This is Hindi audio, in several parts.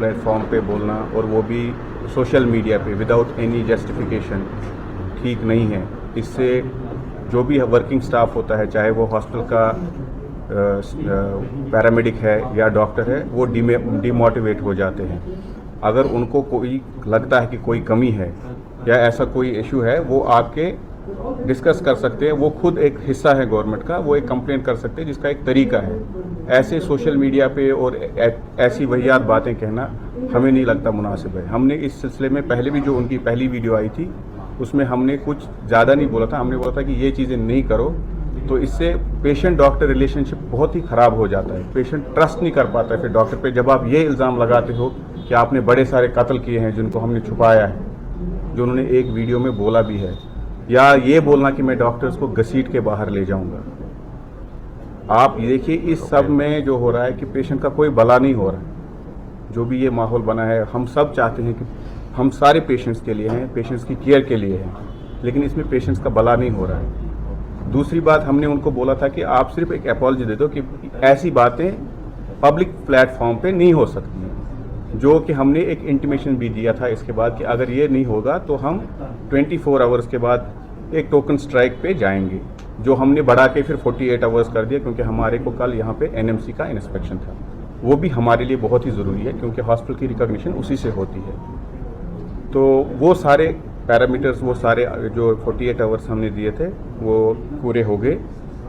प्लेटफॉर्म पे बोलना, और वो भी सोशल मीडिया पे विदाउट एनी जस्टिफिकेशन, ठीक नहीं है। इससे जो भी वर्किंग स्टाफ होता है, चाहे वो हॉस्पिटल का पैरामेडिक है या डॉक्टर है, वो डिमोटिवेट हो जाते हैं। अगर उनको कोई लगता है कि कोई कमी है या ऐसा कोई इशू है, वो आके डिस्कस कर सकते हैं। वो खुद एक हिस्सा है गवर्नमेंट का, वो एक कंप्लेन कर सकते हैं, जिसका एक तरीका है। ऐसे सोशल मीडिया पे और ऐसी वहियात बातें कहना हमें नहीं लगता मुनासिब है। हमने इस सिलसिले में पहले भी जो उनकी पहली वीडियो आई थी, उसमें हमने कुछ ज़्यादा नहीं बोला था। हमने बोला था कि ये चीज़ें नहीं करो, तो इससे पेशेंट डॉक्टर रिलेशनशिप बहुत ही ख़राब हो जाता है। पेशेंट ट्रस्ट नहीं कर पाता है फिर डॉक्टर पे। जब आप ये इल्ज़ाम लगाते हो कि आपने बड़े सारे कत्ल किए हैं जिनको हमने छुपाया है, जो उन्होंने एक वीडियो में बोला भी है, या ये बोलना कि मैं डॉक्टर्स को घसीट के बाहर ले जाऊंगा। आप ये देखिए इस सब में जो हो रहा है कि पेशेंट का कोई भला नहीं हो रहा है। जो भी ये माहौल बना है, हम सब चाहते हैं कि हम सारे पेशेंट्स के लिए हैं, पेशेंट्स की केयर के लिए हैं, लेकिन इसमें पेशेंट्स का भला नहीं हो रहा है। दूसरी बात, हमने उनको बोला था कि आप सिर्फ एक अपॉलजी दे दो कि ऐसी बातें पब्लिक प्लेटफॉर्म पे नहीं हो सकती हैं, जो कि हमने एक इंटीमेशन भी दिया था इसके बाद कि अगर ये नहीं होगा तो हम 24 आवर्स के बाद एक टोकन स्ट्राइक पे जाएंगे, जो हमने बढ़ा के फिर 48 आवर्स कर दिया, क्योंकि हमारे को कल यहाँ पे एनएमसी का इंस्पेक्शन था। वो भी हमारे लिए बहुत ही ज़रूरी है, क्योंकि हॉस्पिटल की रिकॉग्निशन उसी से होती है। तो वो सारे पैरामीटर्स, वो सारे जो 48 आवर्स हमने दिए थे, वो पूरे हो गए,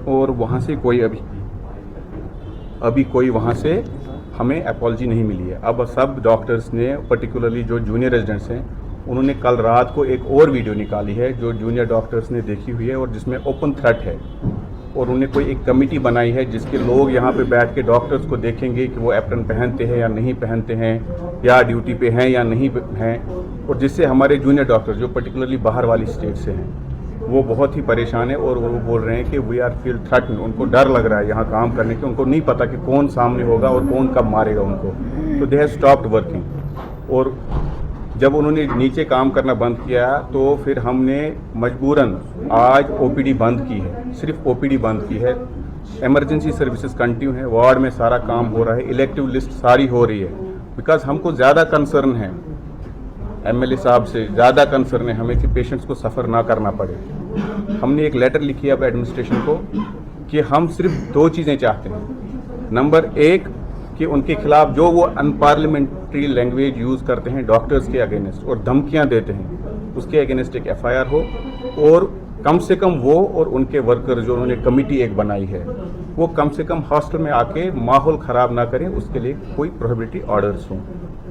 और वहाँ से कोई अभी कोई वहाँ से हमें अपॉलजी नहीं मिली है। अब सब डॉक्टर्स ने, पर्टिकुलरली जो जूनियर रेजिडेंट्स हैं, उन्होंने कल रात को एक और वीडियो निकाली है जो जूनियर डॉक्टर्स ने देखी हुई है, और जिसमें ओपन थ्रेट है, और उन्होंने कोई एक कमेटी बनाई है जिसके लोग यहाँ पे बैठ के डॉक्टर्स को देखेंगे कि वो एप्रन पहनते हैं या नहीं पहनते हैं, या ड्यूटी पे हैं या नहीं हैं, और जिससे हमारे जूनियर डॉक्टर्स जो पर्टिकुलरली बाहर वाली स्टेट से हैं, वो बहुत ही परेशान है, और वो बोल रहे हैं कि वी आर फील थ्रेटन। उनको डर लग रहा है यहाँ काम करने के। उनको नहीं पता कि कौन सामने होगा और कौन कब मारेगा उनको। तो दे हैव स्टॉप्ड वर्किंग। और जब उन्होंने नीचे काम करना बंद किया, तो फिर हमने मजबूरन आज ओपीडी बंद की है, सिर्फ ओपीडी बंद की है। इमरजेंसी सर्विसेज कंटिन्यू है, वार्ड में सारा काम हो रहा है, इलेक्टिव लिस्ट सारी हो रही है। बिकॉज हमको ज़्यादा कंसर्न है, एमएलए साहब से ज़्यादा कंसर्न है हमें कि पेशेंट्स को सफ़र ना करना पड़े। हमने एक लेटर लिखी है अब एडमिनिस्ट्रेशन को कि हम सिर्फ 2 चीज़ें चाहते हैं। नंबर 1 कि उनके खिलाफ जो वो अनपार्लियामेंट्री लैंग्वेज यूज़ करते हैं डॉक्टर्स के अगेंस्ट और धमकियां देते हैं, उसके अगेंस्ट एक एफआईआर हो, और कम से कम वो और उनके वर्कर जो उन्होंने कमेटी एक बनाई है, वो कम से कम हॉस्टल में आके माहौल ख़राब ना करें, उसके लिए कोई प्रोहिबिटरी ऑर्डर्स हों।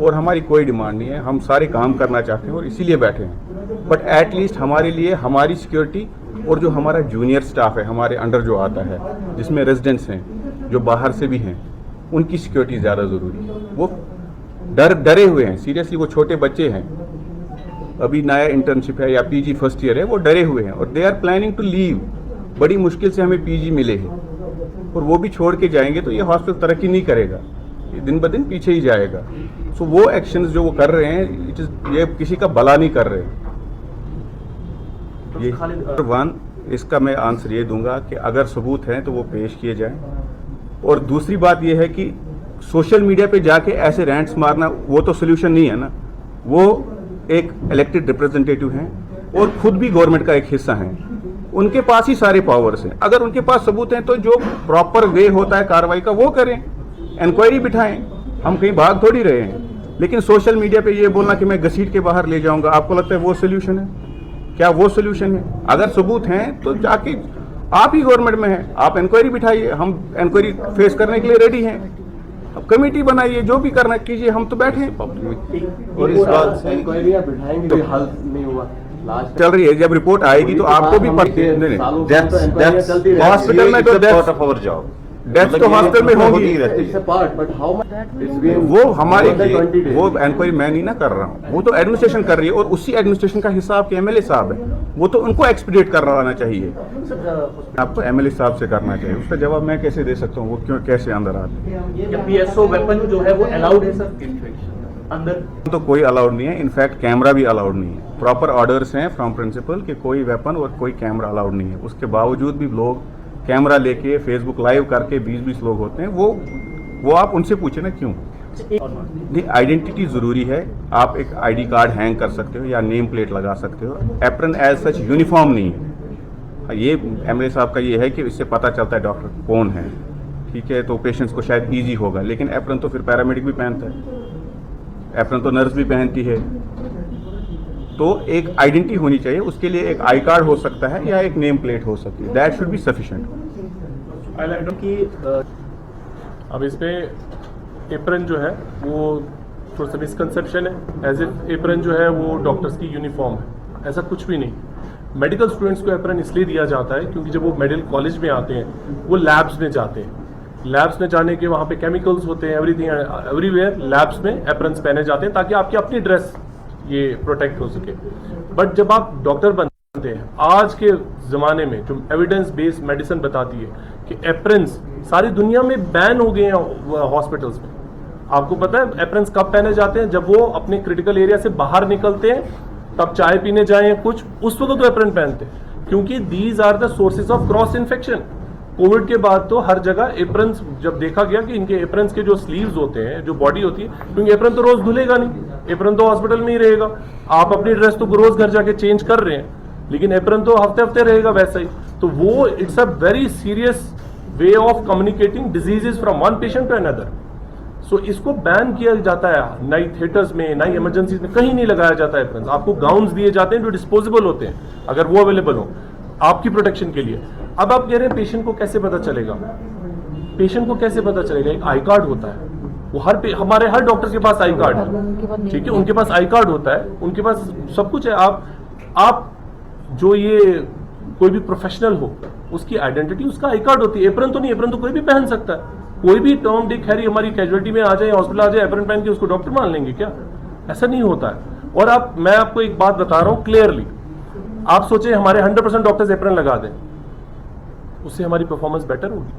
और हमारी कोई डिमांड नहीं है, हम सारे काम करना चाहते हैं और इसीलिए बैठे हैं। बट एटलीस्ट हमारे लिए हमारी सिक्योरिटी, और जो हमारा जूनियर स्टाफ है हमारे अंडर जो आता है, जिसमें रेजिडेंट्स हैं जो बाहर से भी हैं, उनकी सिक्योरिटी ज़्यादा ज़रूरी है। वो डरे हुए हैं, सीरियसली। वो छोटे बच्चे हैं, अभी नया इंटर्नशिप है या पीजी फर्स्ट ईयर है, वो डरे हुए हैं और they are planning to leave. बड़ी मुश्किल से हमें पीजी मिले हैं, और वो भी छोड़ के जाएंगे तो ये हॉस्पिटल तरक्की नहीं करेगा, ये दिन ब दिन पीछे ही जाएगा। सो वो एक्शंस जो वो कर रहे हैं, ये किसी का भला नहीं कर रहे। ये वन, इसका मैं आंसर ये दूंगा कि अगर सबूत हैं तो वो पेश किए जाएं। और दूसरी बात ये है कि सोशल मीडिया पे जाके ऐसे रैंट्स मारना वो तो सोल्यूशन नहीं है ना। वो एक इलेक्टेड रिप्रेजेंटेटिव हैं और खुद भी गवर्नमेंट का एक हिस्सा हैं, उनके पास ही सारे पावर्स हैं। अगर उनके पास सबूत हैं तो जो प्रॉपर वे होता है कार्रवाई का वो करें, इंक्वायरी बिठाएं। हम कहीं भाग थोड़ी रहे हैं। लेकिन सोशल मीडिया पे ये बोलना कि मैं घसीट के बाहर ले जाऊंगा, आपको लगता है वो सोल्यूशन है? क्या वो सोल्यूशन है? अगर सबूत हैं तो जाके, आप ही गवर्नमेंट में हैं, आप इंक्वायरी बिठाइए, हम इंक्वायरी फेस करने के लिए रेडी हैं। अब कमेटी बनाइए, जो भी करना कीजिए, हम तो बैठे हैं। और इस बात से इंक्वायरी बिठाएंगे तो हल नहीं हुआ, चल रही है। जब रिपोर्ट आएगी तो आपको भी हॉस्पिटल में तो डेथ तो हॉस्पिटल में होगी। वो हमारी वो इंक्वायरी मैं नहीं ना कर रहा हूँ, वो तो एडमिनिस्ट्रेशन कर रही है, और उसी एडमिनिस्ट्रेशन का हिस्सा आपके एमएलए साहब है। वो तो उनको एक्सपीडिएट करवाना चाहिए, आपको एमएलए साहब से करना चाहिए। उसका जवाब मैं कैसे दे सकता हूँ? वो क्यों कैसे अंदर आते हैं? पीएसओ वेपन जो है वो अलाउड है सर अंदर? तो कोई अलाउड नहीं है, इनफैक्ट कैमरा भी अलाउड नहीं है। प्रॉपर ऑर्डर्स हैं फ्रॉम प्रिंसिपल कि कोई वेपन और कोई कैमरा अलाउड नहीं है। उसके बावजूद भी लोग कैमरा लेके फेसबुक लाइव करके 20-20 लोग होते हैं। वो आप उनसे पूछे ना क्यों? नहीं, आइडेंटिटी ज़रूरी है। आप एक आईडी कार्ड हैंग कर सकते हो या नेम प्लेट लगा सकते हो। एप्रन एज सच यूनिफॉर्म नहीं है। ये एमएलए साहब का ये है कि इससे पता चलता है डॉक्टर कौन है, ठीक है, तो पेशेंट्स को शायद इजी होगा। लेकिन एप्रन तो फिर पैरामेडिक भी पहनता है, एप्रन तो नर्स भी पहनती है। तो एक आइडेंटिटी होनी चाहिए, उसके लिए एक आई कार्ड हो सकता है या एक नेम प्लेट हो सकती है, दैट शुड बी सफिशिएंट। अब इसमें एप्रन जो है वो थोड़ा सा मिसकंसेप्शन है, एज इफ एप्रन जो है वो डॉक्टर्स की यूनिफॉर्म है। ऐसा कुछ भी नहीं। मेडिकल स्टूडेंट्स को एप्रन इसलिए दिया जाता है क्योंकि जब वो मेडिकल कॉलेज में आते हैं वो लैब्स में जाते हैं। लैब्स में जाने के वहाँ पे केमिकल्स होते हैं, एवरीथिंग एवरीवेयर लैब्स में एप्रन्स पहने जाते हैं ताकि आपकी अपनी ड्रेस ये प्रोटेक्ट हो सके। बट जब आप डॉक्टर बनते हैं, आज के ज़माने में जो एविडेंस बेस्ड मेडिसिन बताती है कि एप्रन्स सारी दुनिया में बैन हो गए हैं हॉस्पिटल्स में। आपको पता है एप्रन्स कब पहने जाते हैं? जब वो अपने क्रिटिकल एरिया से बाहर निकलते हैं, तब चाय पीने जाएं कुछ, उस वक्त तो एप्रन पहनते हैं, क्योंकि these are the sources of cross infection. COVID के बाद तो हर जगह एप्रन्स, जब देखा गया कि इनके एप्रन्स के जो स्लीव्स होते हैं, जो बॉडी होती है, क्योंकि एप्रन तो रोज धुलेगा नहीं, एप्रन तो हॉस्पिटल में ही रहेगा। आप अपनी ड्रेस तो रोज घर जाके चेंज कर रहे हैं, लेकिन एप्रन तो हफ्ते हफ्ते रहेगा वैसा ही। तो वो it's a very serious way of communicating diseases from one patient to another. So इसको बैन किया जाता है, नई थिएटर्स में, नई इमरजेंसी में कहीं नहीं लगाया जाता है एप्रन। आपको गाउन्स दिए जाते हैं जो डिस्पोजेबल होते हैं, अगर वो अवेलेबल हो आपकी प्रोटेक्शन के लिए। अब आप कह रहे हैं पेशेंट को कैसे पता चलेगा? पेशेंट को कैसे पता चलेगा? एक आई कार्ड होता है, वो हमारे हर डॉक्टर के पास आई कार्ड है, ठीक है, उनके पास आई कार्ड होता है, उनके पास सब कुछ है। आप जो ये कोई भी प्रोफेशनल हो उसकी आइडेंटिटी, उसका आई कार्ड होती है। एप्रन तो नहीं, एप्रन तो कोई भी पहन सकता है। कोई भी टॉम डिक हैरी हमारी कैजुअलिटी में आ जाए, हॉस्पिटल आ जाए, एप्रन पहन के उसको डॉक्टर मान लेंगे क्या? ऐसा नहीं होता है। और मैं आपको एक बात बता रहा हूं क्लियरली, आप सोचे हमारे 100% डॉक्टर्स एप्रन लगा दें, उससे हमारी परफॉर्मेंस बेटर होगी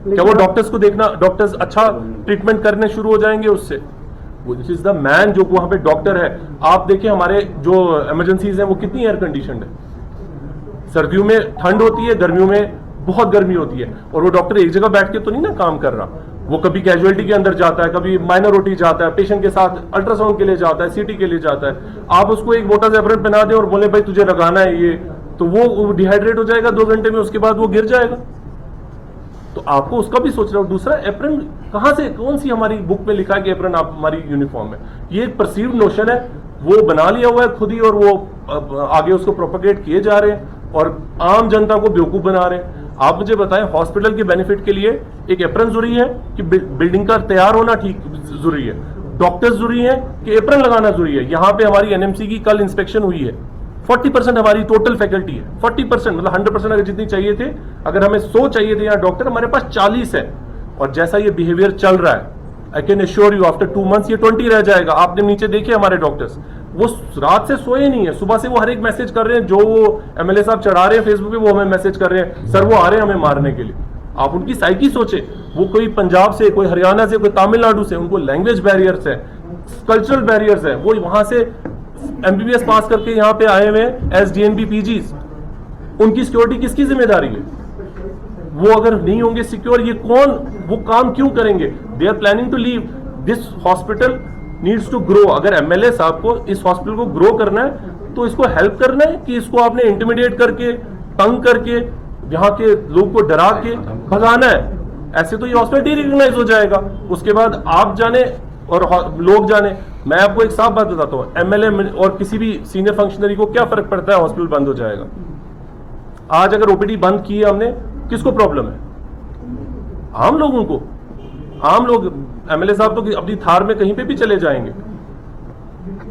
क्या? वो डॉक्टर्स को देखना, डॉक्टर्स अच्छा ट्रीटमेंट करने शुरू हो जाएंगे उससे। विच इज द मैन जो वहां पे डॉक्टर है। आप देखिए हमारे जो इमरजेंसीज हैं वो कितनी एयर कंडीशनड है। सर्दियों में ठंड होती है, गर्मियों में बहुत गर्मी होती है, और वो डॉक्टर एक जगह बैठ के तो नहीं ना काम कर रहा। वो कभी कैजुअलिटी के अंदर जाता है, कभी माइनर ओटी जाता है, पेशेंट के साथ अल्ट्रासाउंड के लिए जाता है, सीटी के लिए जाता है। आप उसको एक मोटा सा एप्रन पहना दें और बोले भाई तुझे लगाना है ये, तो वो डिहाइड्रेट हो जाएगा 2 घंटे में, उसके बाद वो गिर जाएगा। तो आपको उसका भी सोचना हो। दूसरा, एप्रन कहां से, कौन सी हमारी बुक में लिखा है कि एप्रन आप हमारी यूनिफॉर्म है? ये एक परसीव्ड नोशन है, वो बना लिया हुआ है खुद ही, और वो आगे उसको प्रोपेगेट किए जा रहे हैं और आम जनता को बेवकूफ बना रहे हैं। आप मुझे बताएं, हॉस्पिटल के बेनिफिट के लिए एक एप्रन जरूरी है कि बिल्डिंग का तैयार होना ठीक जरूरी है, डॉक्टर्स जरूरी है कि एप्रन लगाना जरूरी है। यहाँ पे हमारी एनएमसी की कल इंस्पेक्शन हुई है, 40% हमारी टोटल फैकल्टी है, 40% मतलब 100% अगर जितनी चाहिए थे, अगर हमें 100 चाहिए थे यहाँ डॉक्टर, हमारे पास 40 है। और जैसा ये बिहेवियर चल रहा है, I can assure you after 2 months ये 20 रह जाएगा। आपने नीचे देखे हमारे डॉक्टर्स, वो रात से सोए नहीं है, सुबह से वो हर एक मैसेज कर रहे हैं, जो वो एमएलए साहब चढ़ा रहे हैं फेसबुक पे, वो हमें मैसेज कर रहे हैं, सर वो आ रहे हैं हमें मारने के लिए। आप उनकी साइकी सोचे, वो कोई पंजाब से, कोई हरियाणा से, कोई तमिलनाडु से, उनको लैंग्वेज बैरियर्स है, कल्चरल बैरियर्स है, वो वहां से एमबीबीएस पास करके यहाँ पे आए हुए हैं एज डीएनबी पीजीज। उनकी सिक्योरिटी किसकी जिम्मेदारी है? वो अगर नहीं होंगे सिक्योर, ये कौन वो काम क्यों करेंगे? They are planning to leave this hospital, needs to grow. अगर एमएलए साहब को इस हॉस्पिटल को ग्रो करना है तो इसको हेल्प करना है कि इसको आपने इंटिमिडेट करके, तंग करके, यहाँ के लोग को डरा के भगाना है? ऐसे तो ये हॉस्पिटल डीरिकॉग्नाइज हो जाएगा। उसके बाद आप जाने और लोग जाने। मैं आपको एक साफ बात बताता हूँ, एमएलए और किसी भी सीनियर फंक्शनरी को क्या फर्क पड़ता है हॉस्पिटल बंद हो जाएगा? आज अगर ओपीडी बंद की है हमने, किसको प्रॉब्लम है? आम लोगों को। आम लोग, एमएलए साहब तो अपनी थार में कहीं पे भी चले जाएंगे,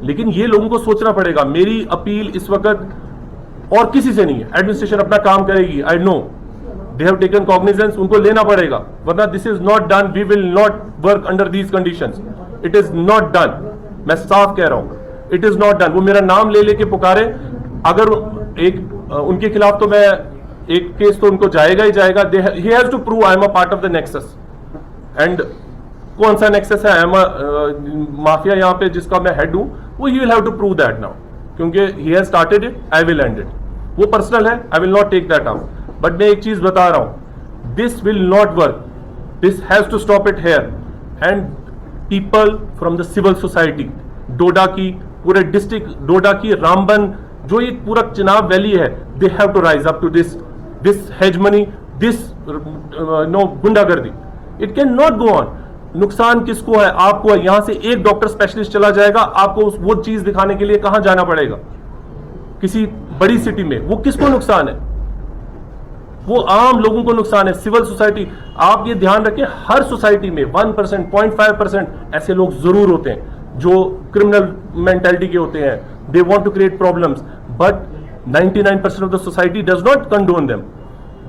लेकिन ये लोगों को सोचना पड़ेगा। मेरी अपील इस वक्त और किसी से नहीं है, एडमिनिस्ट्रेशन अपना काम करेगी, I know they have taken cognizance, उनको लेना पड़ेगा, वरना this is not done, we will not work under these conditions, it is not done. मैं साफ कह रहा हूं, इट इज नॉट डन। वो मेरा नाम ले लेके पुकारे, अगर एक उनके खिलाफ तो मैं एक केस तो उनको जाएगा ही जाएगा। He has to prove I am a part of the nexus, and कौन सा नेक्सस है? आई एम अ माफिया यहाँ पे जिसका मैं हेड हूं, वो he will have to prove that now, क्योंकि he has started it, I will end it. वो पर्सनल है, I will not take that out. But मैं एक चीज बता रहा हूं, this will not work, this has to stop it here. And people from the civil society, Doda की, पूरे डिस्ट्रिक्ट डोडा की, रामबन, जो ये पूरा चिनाब वैली है, they have to rise up to this hegemony, this no gundagardi. It can not go on. नुकसान किसको है? आपको है. यहां से एक डॉक्टर स्पेशलिस्ट चला जाएगा, आपको वो चीज दिखाने के लिए कहां जाना पड़ेगा? किसी बड़ी सिटी में. वो किसको नुकसान है? वो आम लोगों को नुकसान है. सिविल सोसाइटी, आप ये ध्यान रखें, हर सोसाइटी में 1%, 0.5% ऐसे लोग जरूर होते हैं जो क्रिमिनल मेंटालिटी के होते हैं. They want to create problems, but 99% of the society does not condone them.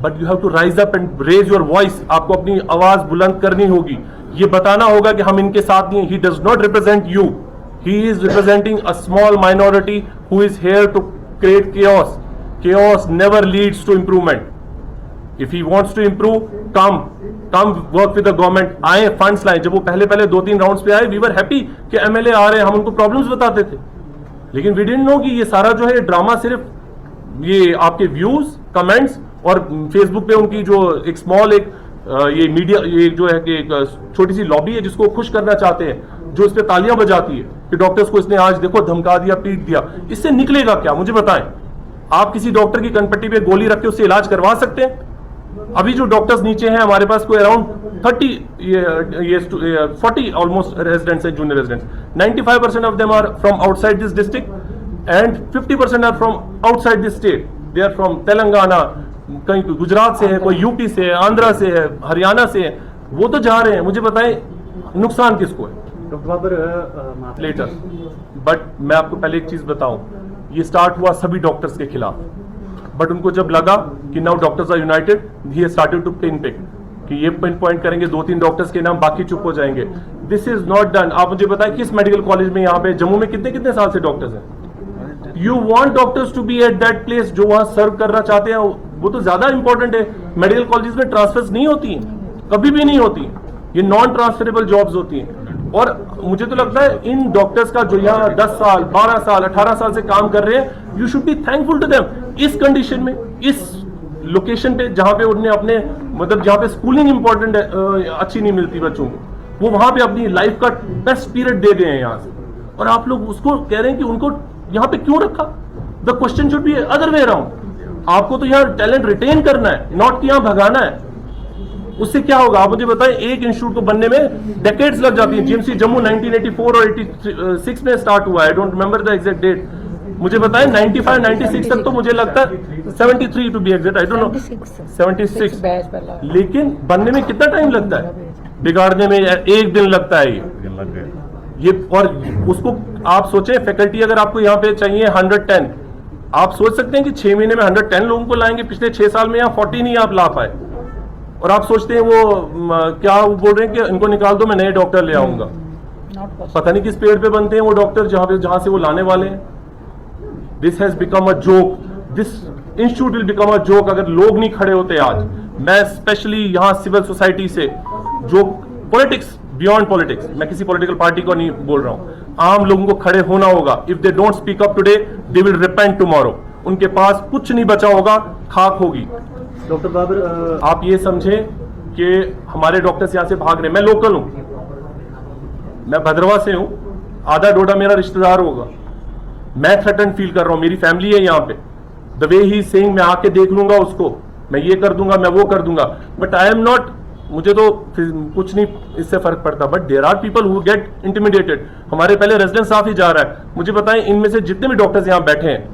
But you have to rise up and raise your voice. आपको अपनी आवाज बुलंद करनी होगी. ये बताना होगा कि हम इनके साथ नहीं. He does not represent you. He is representing a small minority who is here to create chaos. Chaos never leads to improvement. If he wants to improve, come work with the government. आए फंड्स लाए. जब वो पहले 2-3 राउंड्स पे आए, वी वर हैप्पी कि एमएलए आ रहे हैं, हम उनको प्रॉब्लम्स बताते थे. लेकिन वी डिडंट नो कि ये सारा जो है ड्रामा सिर्फ ये आपके व्यूज, कमेंट्स और फेसबुक पे उनकी जो एक स्मॉल ये मीडिया, ये जो है कि एक छोटी सी लॉबी है जिसको खुश करना चाहते हैं, जो इस पे तालियां बजाती है कि डॉक्टर्स को इसने आज देखो धमका दिया, पीट दिया. इससे निकलेगा क्या? मुझे बताएं. आप किसी डॉक्टर की कनपट्टी पे गोली रख के उससे इलाज करवा सकते हैं? अभी जो डॉक्टर्स नीचे हैं हमारे पास, कोई अराउंड 40 ऑलमोस्ट रेजिडेंट्स हैं, junior residents. 95% of them are from outside this district and 50% are from outside this state. They are from Telangana, कहीं गुजरात से है, कोई यूपी से है, आंध्रा से है, हरियाणा से है. वो तो जा रहे हैं. मुझे बताएं नुकसान किसको है? Doctor Babar letter. बट मैं आपको पहले एक चीज बताऊं, ये स्टार्ट हुआ सभी डॉक्टर्स के खिलाफ. बट उनको जब लगा कि now doctors are united, he started to pin pick कि ये पिन पॉइंट करेंगे 2-3 डॉक्टर्स के नाम, बाकी चुप हो जाएंगे. This is not done. आप मुझे बताएं किस मेडिकल कॉलेज में यहाँ पे जम्मू में कितने साल से डॉक्टर्स हैं? You want doctors to be at that place जो वहां सर्व करना चाहते हैं. वो तो ज्यादा इंपॉर्टेंट है. मेडिकल कॉलेज में ट्रांसफर्स नहीं होती हैं, कभी भी नहीं होती. ये नॉन ट्रांसफरेबल जॉब्स होती हैं. और मुझे तो लगता है इन डॉक्टर्स का जो यहाँ 10 साल, 12 साल, 18 साल से काम कर रहे हैं, you should be thankful to them. इस कंडीशन में, इस लोकेशन पे जहां पे उन्हें अपने मतलब जहां पे स्कूलिंग इंपॉर्टेंट है, अच्छी नहीं मिलती बच्चों को, वो वहां पे अपनी लाइफ का बेस्ट पीरियड दे गए हैं यहाँ से. और आप लोग उसको कह रहे हैं कि उनको यहाँ पे क्यों रखा? The question should be other way around. आपको तो यहाँ टैलेंट रिटेन करना है, नॉट कि यहाँ भगाना है. उससे क्या होगा? आप मुझे बताएं. एक इंस्टीट्यूट को बनने में डेकेड्स लग जाती है. जीएमसी जम्मू 1984 और 86 में स्टार्ट हुआ है. I don't remember the exact date. मुझे बताएं 95, 96 तक तो मुझे लगता है 73 to be exact, I don't know, 76. लेकिन बनने में कितना टाइम लगता है? बिगाड़ने में 1 दिन लगता है ये. और उसको आप सोचें, फैकल्टी अगर आपको यहाँ पे चाहिए 110, आप सोच सकते हैं कि 6 महीने में 110 लोगों को लाएंगे. पिछले 6 साल में यहाँ 40 नहीं आप ला पाए. और आप सोचते हैं वो क्या वो बोल रहे हैं कि इनको निकाल दो, मैं नए डॉक्टर ले आऊंगा. पता नहीं किस पेड़ पे बनते हैं वो डॉक्टर जहां से वो लाने वाले हैं. This has become a joke. This institute will become a joke अगर लोग नहीं खड़े होते आज. मैं स्पेशली यहाँ सिविल सोसाइटी से, जो पॉलिटिक्स, बियॉन्ड पॉलिटिक्स, मैं किसी पॉलिटिकल पार्टी को नहीं बोल रहा हूं, आम लोगों को खड़े होना होगा. If they don't speak up today, they will repent tomorrow. उनके पास कुछ नहीं बचा होगा, खाक होगी. डॉक्टर बाबर आप ये समझें कि हमारे डॉक्टर्स यहां से भाग रहे हैं. मैं लोकल हूं, मैं भद्रवा से हूं, आधा डोडा मेरा रिश्तेदार होगा. मैं थ्रेटन फील कर रहा हूं, मेरी फैमिली है यहाँ पे. द वे ही सेइंग, मैं आके देख लूंगा उसको, मैं ये कर दूंगा, मैं वो कर दूंगा. बट आई एम नॉट, मुझे तो कुछ नहीं इससे फर्क पड़ता. But there are people who get intimidated. हमारे पहले रेजिडेंट स्टाफ ही जा रहा है. मुझे बताएं, इनमें से जितने भी डॉक्टर्स यहाँ बैठे हैं,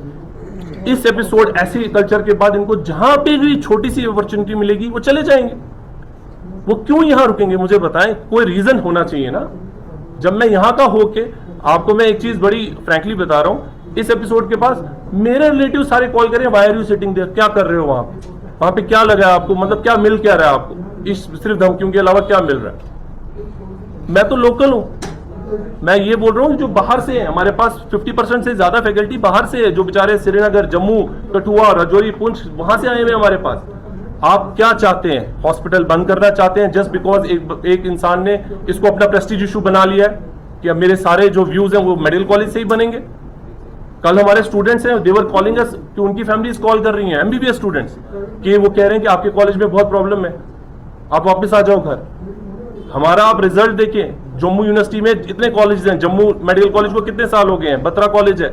इस एपिसोड ऐसे कल्चर के बाद इनको जहां पे भी छोटी सी अपॉर्चुनिटी मिलेगी वो चले जाएंगे. वो क्यों यहां रुकेंगे? मुझे बताएं. कोई रीजन होना चाहिए ना. जब मैं यहां का होके आपको मैं एक चीज बड़ी फ्रैंकली बता रहा हूं, इस एपिसोड के पास मेरे रिलेटिव सारे कॉल करें, why are you sitting there, क्या कर रहे हो वहां पे क्या लगा है आपको, मतलब क्या मिल क्या रहा है आपको, इस सिर्फ धमकियों के अलावा क्या मिल रहा है? मैं तो लोकल हूं. मैं ये बोल रहा हूँ जो बाहर से है, हमारे पास 50% से ज्यादा फैकल्टी बाहर से है, जो बेचारे श्रीनगर, जम्मू, कठुआ, राजौरी, पुंछ, वहां से आए हुए हमारे पास. आप क्या चाहते हैं? हॉस्पिटल बंद करना चाहते हैं जस्ट बिकॉज एक इंसान ने इसको अपना प्रेस्टीज इशू बना लिया है कि अब मेरे सारे जो व्यूज हैं वो मेडिकल कॉलेज से ही बनेंगे. कल हमारे स्टूडेंट्स हैं, देवर कॉलिंग अस कि उनकी फैमिलीज कॉल कर रही हैं, एमबीबीएस स्टूडेंट्स, कि वो कह रहे हैं कि आपके कॉलेज में बहुत प्रॉब्लम है, आप वापस आ जाओ घर. हमारा आप रिजल्ट देखें, जम्मू यूनिवर्सिटी में इतने कॉलेज हैं, जम्मू मेडिकल कॉलेज को कितने साल हो गए हैं, बत्रा कॉलेज है,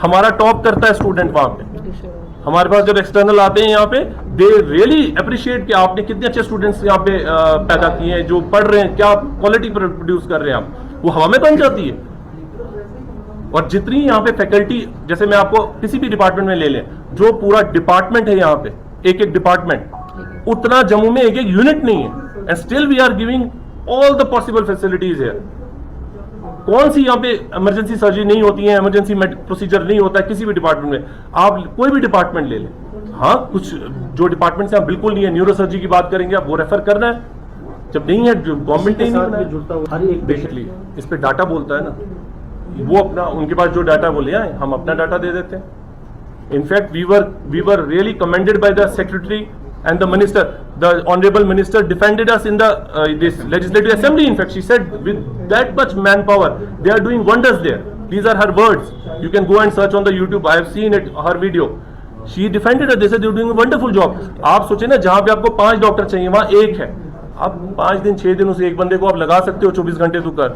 हमारा टॉप करता है स्टूडेंट वहां पे। हमारे पास जब एक्सटर्नल आते हैं यहाँ पे, दे रियली अप्रिशिएट कि आपने कितने अच्छे स्टूडेंट्स यहाँ पे पैदा किए हैं, जो पढ़ रहे हैं, क्या क्वालिटी प्रोड्यूस कर रहे हैं आप, वो हवा में बन जाती है। और जितनी यहाँ पे फैकल्टी, जैसे मैं आपको किसी भी डिपार्टमेंट में ले लें, जो पूरा डिपार्टमेंट है यहाँ पे, एक एक डिपार्टमेंट, उतना जम्मू में एक एक यूनिट नहीं है, and still we are giving all the possible facilities है। कौन सी यहाँ पे इमरजेंसी सर्जरी नहीं होती है, इमरजेंसी प्रोसीजर नहीं होता है किसी भी डिपार्टमेंट में, आप कोई भी डिपार्टमेंट ले लें। हाँ, कुछ जो डिपार्टमेंट से आप बिल्कुल नहीं है, न्यूरो सर्जरी की बात करेंगे, आप वो रेफर करना है, जब नहीं है गवर्नमेंट ने नहीं जुड़ता हुआ हर एक बेसिकली इस पे डाटा बोलता है ना, वो अपना, उनके पास जो डाटा वो ले आए, हम अपना डाटा दे देते हैं। In fact we were really commended by the secretary and the minister, the honorable minister defended us in the this legislative assembly. In fact, she said with that much manpower they are doing wonders there. These are her words, you can go and search on the YouTube, I have seen it, her video. She defended us, they said they are doing a wonderful job. आप सोचे ना, जहां पे आपको 5 डॉक्टर चाहिए वहां एक है, आप 5 दिन 6 दिन उस एक बंदे को आप लगा सकते हो 24 घंटे तू कर,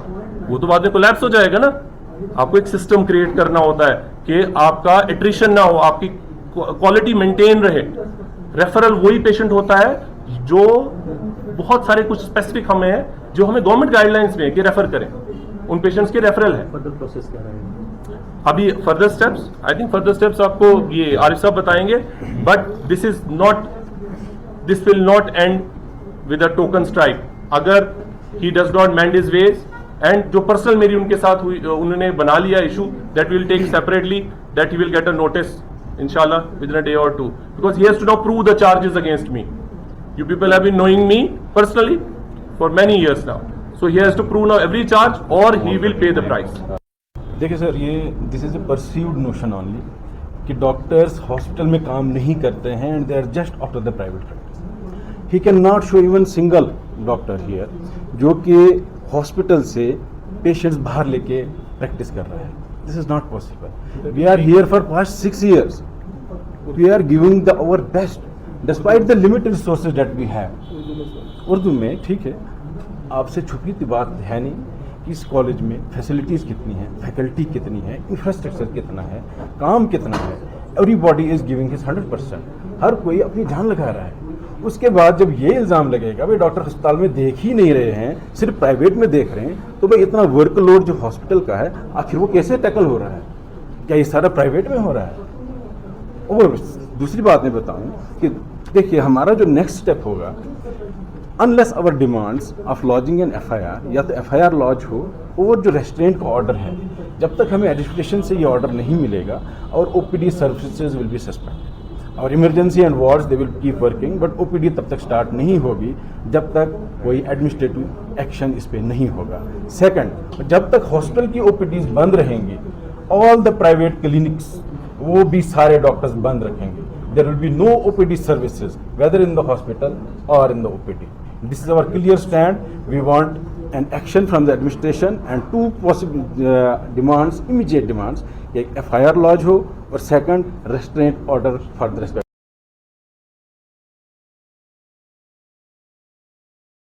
वो तो बाद में कोलैप्स हो जाएगा ना। आपको एक सिस्टम क्रिएट करना होता है कि आपका एट्रिशन ना हो, आपकी क्वालिटी मेंटेन रहे। रेफरल वही पेशेंट होता है जो बहुत सारे कुछ स्पेसिफिक हमें है, जो हमें गवर्नमेंट गाइडलाइंस में है कि रेफर करें, उन पेशेंट्स के रेफरल है। फर्दर प्रोसेस क्या रहेगा अभी further steps, I think further steps आपको ये आरिफ साहब बताएंगे, but this will not end with a token strike. अगर he does not mend his ways, and जो पर्सनल मेरी उनके साथ हुई, उन्होंने बना लिया issue, that will take separately, that he will get a notice inshallah within a day or two, because he has to now prove the charges against me. You people have been knowing me personally for many years now, so he has to prove now every charge or he will pay the price. देखिए सर, ये this is a perceived notion only कि डॉक्टर्स हॉस्पिटल में काम नहीं करते हैं and they are just after the private practice. He can not show even single doctor here जो कि हॉस्पिटल से पेशेंट्स बाहर लेके प्रैक्टिस कर रहा है। This is not possible. We are here for past 6 years. We are giving our best, despite the limited resources that we have. Urdu में ठीक है, आपसे छुपी तो बात है नहीं कि इस कॉलेज में फैसिलिटीज़ कितनी हैं, फैकल्टी कितनी है, इंफ्रास्ट्रक्चर कितना है, काम कितना है। Everybody is giving his 100%। हर कोई अपनी जान लगा रहा है। उसके बाद जब ये इल्ज़ाम लगेगा भाई डॉक्टर अस्पताल में देख ही नहीं रहे हैं, सिर्फ प्राइवेट में देख रहे हैं, तो भाई इतना वर्कलोड जो हॉस्पिटल का है आखिर वो कैसे टैकल हो रहा है? क्या ये सारा प्राइवेट में हो रहा है? और दूसरी बात मैं बताऊं कि देखिए, हमारा जो नेक्स्ट स्टेप होगा, unless our demands of lodging and FIR, या तो FIR लॉज हो और जो रेस्टोरेंट का ऑर्डर है, जब तक हमें एडमिनिस्ट्रेशन से ये ऑर्डर नहीं मिलेगा, और OPD services will be suspended और emergency and wards they will keep working, but OPD तब तक स्टार्ट नहीं होगी जब तक कोई एडमिनिस्ट्रेटिव एक्शन इस पर नहीं होगा। सेकंड, जब तक हॉस्पिटल की OPDs बंद रहेंगी, ऑल द प्राइवेट क्लिनिक्स वो भी सारे डॉक्टर्स बंद रखेंगे। There will be no OPD services whether in the hospital और in the OPD। This is our clear stand. We want an action from the administration and 2 possible demands, immediate demands, एक FIR लॉज हो और second restraint order for the respect.